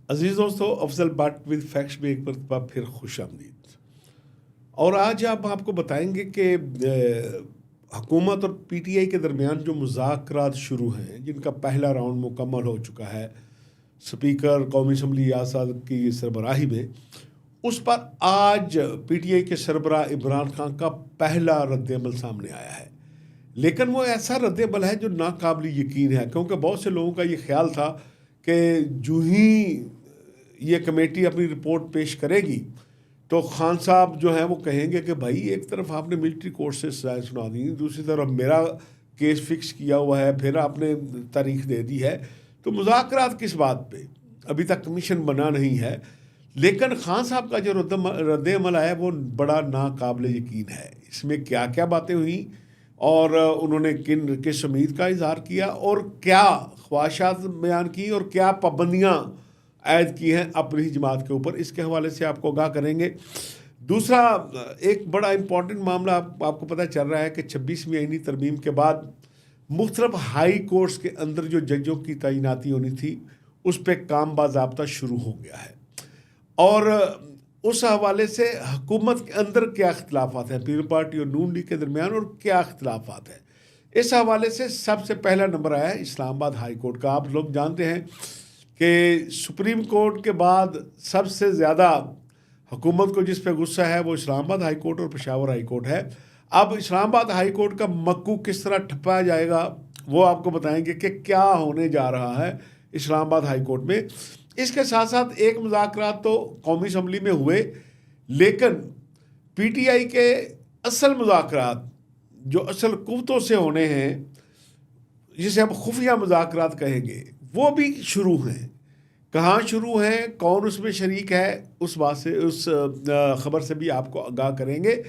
عزیز دوستو، افضل but with facts میں ایک مرتبہ پھر خوش آمدید۔ اور آج آپ کو بتائیں گے کہ حکومت اور پی ٹی آئی کے درمیان جو مذاکرات شروع ہیں، جن کا پہلا راؤنڈ مکمل ہو چکا ہے سپیکر قومی اسمبلی آزاد کی سربراہی میں، اس پر آج پی ٹی آئی کے سربراہ عمران خان کا پہلا رد عمل سامنے آیا ہے۔ لیکن وہ ایسا رد عمل ہے جو ناقابل یقین ہے، کیونکہ بہت سے لوگوں کا یہ خیال تھا کہ جو ہی یہ کمیٹی اپنی رپورٹ پیش کرے گی تو خان صاحب جو ہیں وہ کہیں گے کہ بھائی ایک طرف آپ نے ملٹری کورٹ سے سزائیں سنا دی، دوسری طرف میرا کیس فکس کیا ہوا ہے، پھر آپ نے تاریخ دے دی ہے، تو مذاکرات کس بات پہ؟ ابھی تک کمیشن بنا نہیں ہے۔ لیکن خان صاحب کا جو رد عمل ہے وہ بڑا ناقابل یقین ہے۔ اس میں کیا کیا باتیں ہوئیں اور انہوں نے کس امید کا اظہار کیا اور کیا خواہشات بیان کی اور کیا پابندیاں عائد کی ہیں اپنی ہی جماعت کے اوپر، اس کے حوالے سے آپ کو آگاہ کریں گے۔ دوسرا ایک بڑا امپورٹنٹ معاملہ آپ کو پتہ چل رہا ہے کہ 26ویں آئینی ترمیم کے بعد مختلف ہائی کورٹس کے اندر جو ججوں کی تعیناتی ہونی تھی اس پہ کام باضابطہ شروع ہو گیا ہے، اور اس حوالے سے حکومت کے اندر کیا اختلافات ہیں پیپلز پارٹی اور نون لیگ کے درمیان، اور کیا اختلافات ہیں، اس حوالے سے سب سے پہلا نمبر آیا ہے اسلام آباد ہائی کورٹ کا۔ آپ لوگ جانتے ہیں کہ سپریم کورٹ کے بعد سب سے زیادہ حکومت کو جس پہ غصہ ہے وہ اسلام آباد ہائی کورٹ اور پشاور ہائی کورٹ ہے۔ اب اسلام آباد ہائی کورٹ کا مکو کس طرح ٹھپایا جائے گا وہ آپ کو بتائیں گے کہ کیا ہونے جا رہا ہے اسلام آباد ہائی کورٹ میں۔ اس کے ساتھ ساتھ ایک مذاکرات تو قومی اسمبلی میں ہوئے، لیکن پی ٹی آئی کے اصل مذاکرات جو اصل قوتوں سے ہونے ہیں، جسے ہم خفیہ مذاکرات کہیں گے، وہ بھی شروع ہیں۔ کہاں شروع ہیں، کون اس میں شریک ہے، اس بات سے اس خبر سے بھی آپ کو آگاہ کریں گے۔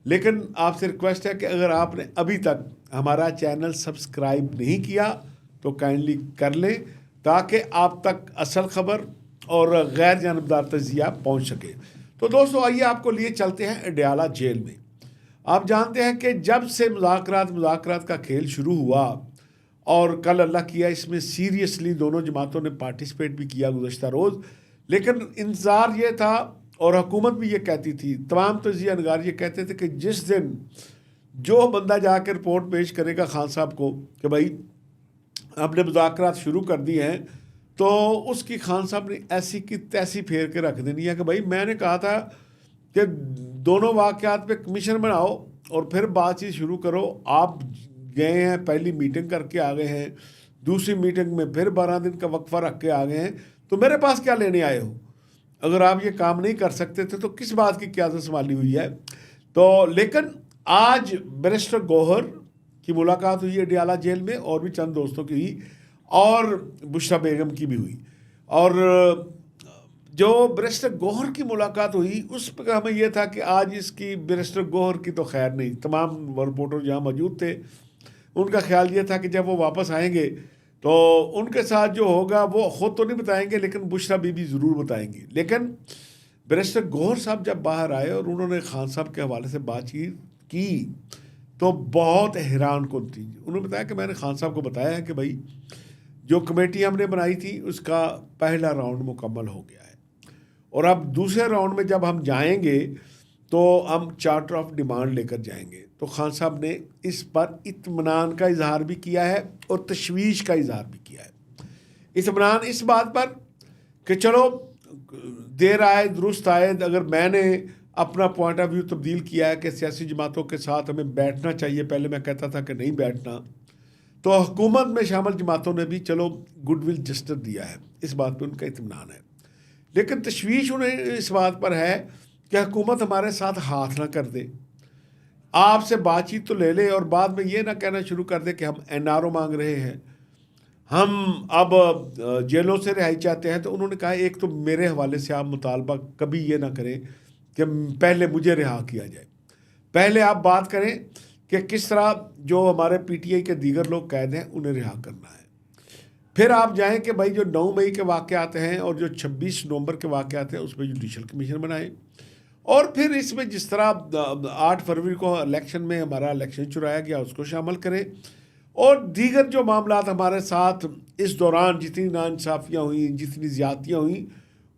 لیکن آپ سے ریکویسٹ ہے کہ اگر آپ نے ابھی تک ہمارا چینل سبسکرائب نہیں کیا تو کائنڈلی کر لیں تاکہ آپ تک اصل خبر اور غیر جانبدار تجزیہ پہنچ سکے۔ تو دوستو آئیے آپ کو لیے چلتے ہیں اڈیالہ جیل میں۔ آپ جانتے ہیں کہ جب سے مذاکرات کا کھیل شروع ہوا، اور کل اللہ کیا اس میں سیریسلی دونوں جماعتوں نے پارٹیسپیٹ بھی کیا گزشتہ روز، لیکن انتظار یہ تھا اور حکومت بھی یہ کہتی تھی، تمام تجزیہ نگار یہ کہتے تھے کہ جس دن جو بندہ جا کے رپورٹ پیش کرے گا خان صاحب کو کہ بھائی ہم نے مذاکرات شروع کر دی ہیں، تو اس کی خان صاحب نے ایسی کی تیسی پھیر کے رکھ دینی ہے کہ بھائی میں نے کہا تھا کہ دونوں واقعات پہ کمیشن بناؤ اور پھر بات چیت شروع کرو۔ آپ گئے ہیں، پہلی میٹنگ کر کے آ گئے ہیں، دوسری میٹنگ میں پھر 12 دن کا وقفہ رکھ کے آ گئے ہیں، تو میرے پاس کیا لینے آئے ہو؟ اگر آپ یہ کام نہیں کر سکتے تھے تو کس بات کی قیادت سنبھالی ہوئی ہے؟ تو لیکن آج بیرسٹر گوہر کی ملاقات ہوئی اڈیالہ جیل میں، اور بھی چند دوستوں کی ہوئی، اور بشریٰ بیگم کی بھی ہوئی۔ اور جو بیرسٹر گوہر کی ملاقات ہوئی اس پہ ہمیں یہ تھا کہ آج اس کی بیرسٹر گوہر کی تو خیر نہیں، تمام رپورٹر جہاں موجود تھے ان کا خیال یہ تھا کہ جب وہ واپس آئیں گے تو ان کے ساتھ جو ہوگا وہ خود تو نہیں بتائیں گے لیکن بشریٰ بی بی ضرور بتائیں گی۔ لیکن بیرسٹر گوہر صاحب جب باہر آئے اور انہوں نے خان صاحب کے حوالے سے بات چیت کی تو بہت حیران کن تھی۔ انہوں نے بتایا کہ میں نے خان صاحب کو بتایا ہے کہ بھائی جو کمیٹی ہم نے بنائی تھی اس کا پہلا راؤنڈ مکمل ہو گیا ہے، اور اب دوسرے راؤنڈ میں جب ہم جائیں گے تو ہم چارٹر آف ڈیمانڈ لے کر جائیں گے۔ تو خان صاحب نے اس پر اطمینان کا اظہار بھی کیا ہے اور تشویش کا اظہار بھی کیا ہے۔ اطمینان اس بات پر کہ چلو دیر آئے درست آئے، اگر میں نے اپنا پوائنٹ آف ویو تبدیل کیا ہے کہ سیاسی جماعتوں کے ساتھ ہمیں بیٹھنا چاہیے، پہلے میں کہتا تھا کہ نہیں بیٹھنا، تو حکومت میں شامل جماعتوں نے بھی چلو گڈ ول جسٹر دیا ہے، اس بات پہ ان کا اطمینان ہے۔ لیکن تشویش انہیں اس بات پر ہے کہ حکومت ہمارے ساتھ ہاتھ نہ کر دے، آپ سے بات چیت تو لے لے اور بعد میں یہ نہ کہنا شروع کر دے کہ ہم این آر او مانگ رہے ہیں، ہم اب جیلوں سے رہائی چاہتے ہیں۔ تو انہوں نے کہا ایک تو میرے حوالے سے آپ مطالبہ کبھی یہ نہ کریں کہ پہلے مجھے رہا کیا جائے، پہلے آپ بات کریں کہ کس طرح جو ہمارے پی ٹی آئی کے دیگر لوگ قید ہیں انہیں رہا کرنا ہے، پھر آپ جائیں کہ بھائی جو 9 مئی کے واقعات ہیں اور جو 26 نومبر کے واقعات ہیں اس پہ جوڈیشل کمیشن بنائیں، اور پھر اس میں جس طرح 8 فروری کو الیکشن میں ہمارا الیکشن چرایا گیا اس کو شامل کریں، اور دیگر جو معاملات ہمارے ساتھ اس دوران جتنی ناانصافیاں ہوئیں، جتنی زیادتیاں ہوئیں،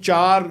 4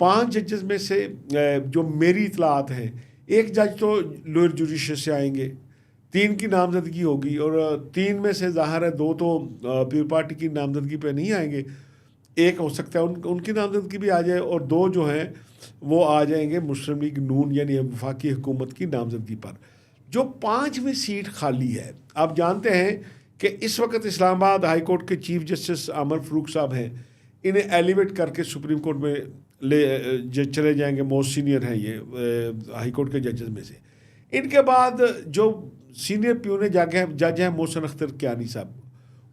5 ججز میں سے جو میری اطلاعات ہیں، ایک جج تو لوئر جوڈیشل سے آئیں گے، 3 کی نامزدگی ہوگی، اور 3 میں سے ظاہر ہے 2 تو پیپل پارٹی کی نامزدگی پہ نہیں آئیں گے، ایک ہو سکتا ہے ان کی نامزدگی بھی آ جائے، اور 2 جو ہیں وہ آ جائیں گے مسلم لیگ نون یعنی وفاقی حکومت کی نامزدگی پر۔ جو 5ویں سیٹ خالی ہے، آپ جانتے ہیں کہ اس وقت اسلام آباد ہائی کورٹ کے چیف جسٹس عمر فاروق صاحب ہیں، انہیں ایلیویٹ کر کے سپریم کورٹ میں چلے جائیں گے، موسٹ سینئر ہیں یہ ہائی کورٹ کے ججز میں سے۔ ان کے بعد جو سینئر پیون جج ہیں محسن اختر کیانی صاحب،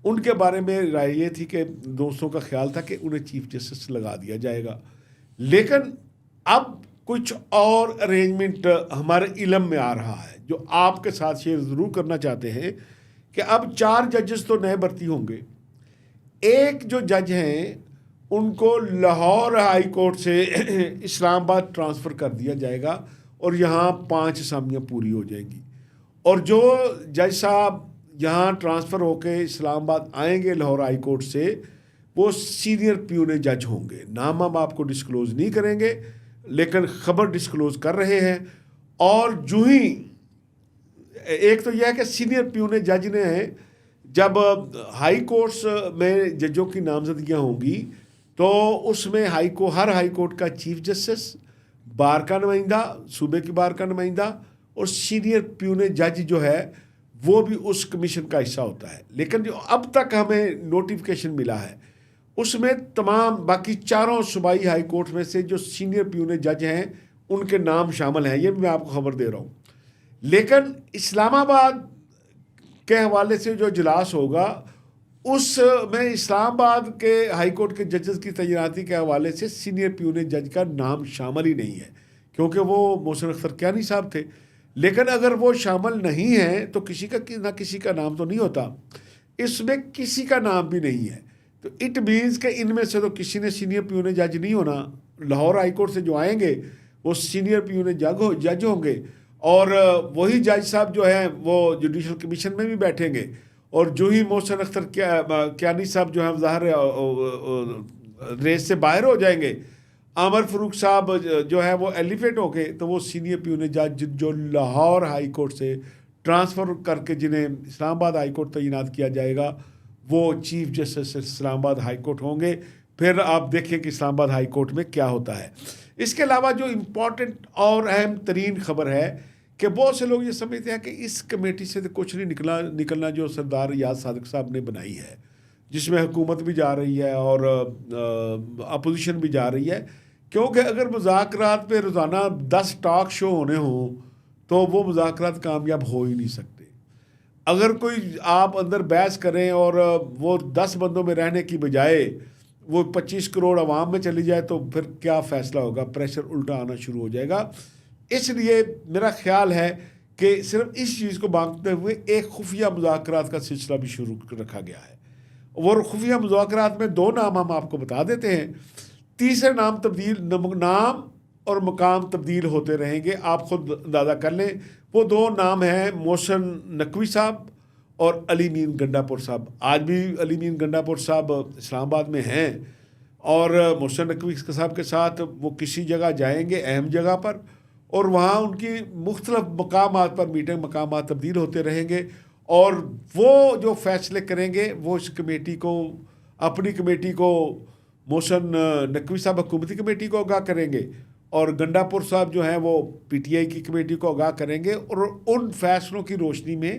ان کے بارے میں رائے یہ تھی کہ دوستوں کا خیال تھا کہ انہیں چیف جسٹس لگا دیا جائے گا، لیکن اب کچھ اور ارینجمنٹ ہمارے علم میں آ رہا ہے جو آپ کے ساتھ شیئر ضرور کرنا چاہتے ہیں، کہ اب 4 ججز تو نئے بھرتی ہوں گے، ایک جو جج ہیں ان کو لاہور ہائی کورٹ سے اسلام آباد ٹرانسفر کر دیا جائے گا، اور یہاں 5 اسامیاں پوری ہو جائیں گی، اور جو جج صاحب یہاں ٹرانسفر ہو کے اسلام آباد آئیں گے لاہور ہائی کورٹ سے، وہ سینئر پیون جج ہوں گے۔ نام ہم آپ کو ڈسکلوز نہیں کریں گے، لیکن خبر ڈسکلوز کر رہے ہیں، اور جو ہی ایک تو یہ ہے کہ سینئر پیون جج نے جب ہائی کورٹس میں ججوں کی نامزدگیاں ہوں گی تو اس میں ہر ہائی کورٹ کا چیف جسٹس، بار کا نمائندہ، صوبے کی بار کا نمائندہ، اور سینئر پیون جج جو ہے وہ بھی اس کمیشن کا حصہ ہوتا ہے۔ لیکن جو اب تک ہمیں نوٹیفیکیشن ملا ہے اس میں تمام باقی 4 صوبائی ہائی کورٹ میں سے جو سینئر پیون جج ہیں ان کے نام شامل ہیں، یہ بھی میں آپ کو خبر دے رہا ہوں۔ لیکن اسلام آباد کے حوالے سے جو اجلاس ہوگا اس میں اسلام آباد کے ہائی کورٹ کے ججز کی تعیناتی کے حوالے سے سینئر پیون جج کا نام شامل ہی نہیں ہے، کیونکہ وہ محسن اختر کیانی صاحب تھے۔ لیکن اگر وہ شامل نہیں ہیں تو کسی کا نہ کسی کا نام تو نہیں ہوتا، اس میں کسی کا نام بھی نہیں ہے، تو اٹ مینس کہ ان میں سے تو کسی نے سینئر پیون جج نہیں ہونا۔ لاہور ہائی کورٹ سے جو آئیں گے وہ سینئر پیون جج ہوں گے، اور وہی جج صاحب جو ہیں وہ جوڈیشل کمیشن میں بھی بیٹھیں گے، اور جو ہی محسن اختر کیانی صاحب جو ہیں ظاہر ریس سے باہر ہو جائیں گے، عمر فاروق صاحب جو ہے وہ ایلیفیٹ ہو کے، تو وہ سینئر پیون جج جو لاہور ہائی کورٹ سے ٹرانسفر کر کے جنہیں اسلام آباد ہائی کورٹ تعینات کیا جائے گا وہ چیف جسٹس اسلام آباد ہائی کورٹ ہوں گے۔ پھر آپ دیکھیں کہ اسلام آباد ہائی کورٹ میں کیا ہوتا ہے۔ اس کے علاوہ جو امپورٹنٹ اور اہم ترین خبر ہے کہ بہت سے لوگ یہ سمجھتے ہیں کہ اس کمیٹی سے تو کچھ نہیں نکلنا جو سردار ریاض صادق صاحب نے بنائی ہے، جس میں حکومت بھی جا رہی ہے اور اپوزیشن بھی جا رہی ہے، کیونکہ اگر مذاکرات پہ روزانہ 10 ٹاک شو ہونے ہوں تو وہ مذاکرات کامیاب ہو ہی نہیں سکتے۔ اگر کوئی آپ اندر بحث کریں اور وہ 10 بندوں میں رہنے کی بجائے وہ 25 کروڑ عوام میں چلی جائے تو پھر کیا فیصلہ ہوگا؟ پریشر الٹا آنا شروع ہو جائے گا۔ اس لیے میرا خیال ہے کہ صرف اس چیز کو بانٹتے ہوئے ایک خفیہ مذاکرات کا سلسلہ بھی شروع رکھا گیا ہے، اور خفیہ مذاکرات میں 2 نام ہم آپ کو بتا دیتے ہیں، تیسرے نام اور مقام تبدیل ہوتے رہیں گے، آپ خود اندازہ کر لیں۔ وہ 2 نام ہیں محسن نقوی صاحب اور علی مین گنڈا پور صاحب۔ آج بھی علی مین گنڈا پور صاحب اسلام آباد میں ہیں، اور محسن نقوی صاحب کے ساتھ وہ کسی جگہ جائیں گے اہم جگہ پر، اور وہاں ان کی مختلف مقامات پر میٹنگ مقامات تبدیل ہوتے رہیں گے، اور وہ جو فیصلے کریں گے وہ اس کمیٹی کو، اپنی کمیٹی کو، محسن نقوی صاحب حکومتی کمیٹی کو آگاہ کریں گے، اور گنڈا پور صاحب جو ہیں وہ پی ٹی آئی کی کمیٹی کو آگاہ کریں گے، اور ان فیصلوں کی روشنی میں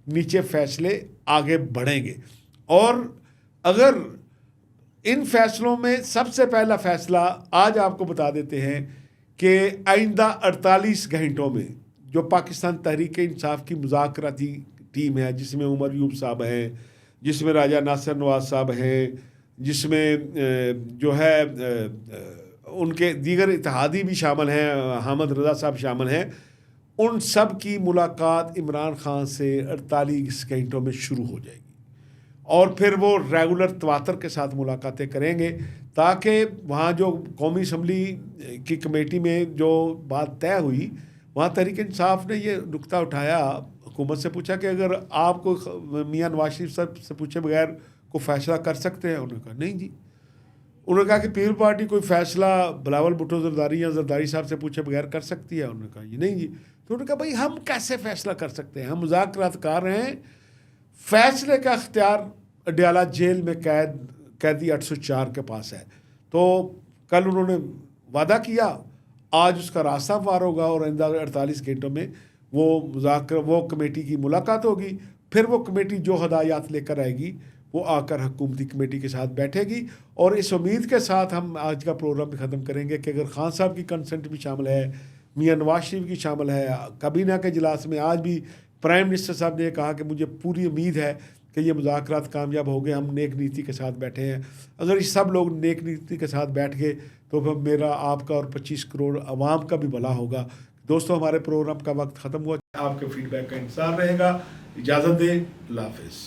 نیچے فیصلے آگے بڑھیں گے۔ اور اگر ان فیصلوں میں سب سے پہلا فیصلہ آج آپ کو بتا دیتے ہیں کہ آئندہ 48 گھنٹوں میں جو پاکستان تحریک انصاف کی مذاکراتی ٹیم ہے، جس میں عمر یوب صاحب ہیں، جس میں راجہ ناصر نواز صاحب ہیں، جس میں جو ہے ان کے دیگر اتحادی بھی شامل ہیں، حامد رضا صاحب شامل ہیں، ان سب کی ملاقات عمران خان سے 48 گھنٹوں میں شروع ہو جائے گی، اور پھر وہ ریگولر تواتر کے ساتھ ملاقاتیں کریں گے، تاکہ وہاں جو قومی اسمبلی کی کمیٹی میں جو بات طے ہوئی، وہاں تحریک انصاف نے یہ نکتہ اٹھایا، حکومت سے پوچھا کہ اگر آپ کو میاں نواز شریف صاحب سے پوچھے بغیر کو فیصلہ کر سکتے ہیں؟ انہوں نے کہا نہیں جی، انہوں نے کہا کہ پیپل پارٹی کوئی فیصلہ بلاول بھٹو زرداری یا زرداری صاحب سے پوچھے بغیر کر سکتی ہے؟ انہوں نے کہا یہ نہیں جی. تو انہوں نے کہا بھائی ہم کیسے فیصلہ کر سکتے ہیں؟ ہم مذاکرات کار ہیں. فیصلے کا اختیار اڈیالہ جیل میں قیدی 804 کے پاس ہے. تو کل انہوں نے وعدہ کیا، آج اس کا راستہ ہموار ہوگا اور آئندہ 48 گھنٹوں میں وہ کمیٹی کی ملاقات ہوگی. پھر وہ کمیٹی جو ہدایات لے کر آئے گی وہ آ کر حکومتی کمیٹی کے ساتھ بیٹھے گی. اور اس امید کے ساتھ ہم آج کا پروگرام بھی ختم کریں گے کہ اگر خان صاحب کی کنسنٹ بھی شامل ہے، میاں نواز شریف کی شامل ہے، کابینہ کے اجلاس میں آج بھی پرائم منسٹر صاحب نے کہا کہ مجھے پوری امید ہے کہ یہ مذاکرات کامیاب ہو گئے، ہم نیک نیتی کے ساتھ بیٹھے ہیں. اگر یہ سب لوگ نیک نیتی کے ساتھ بیٹھ گئے تو پھر میرا، آپ کا اور 25 کروڑ عوام کا بھی بھلا ہوگا. دوستوں ہمارے پروگرام کا وقت ختم ہوا. آپ کے فیڈ بیک کا انتظار رہے گا. اجازت دیں. اللہ حافظ.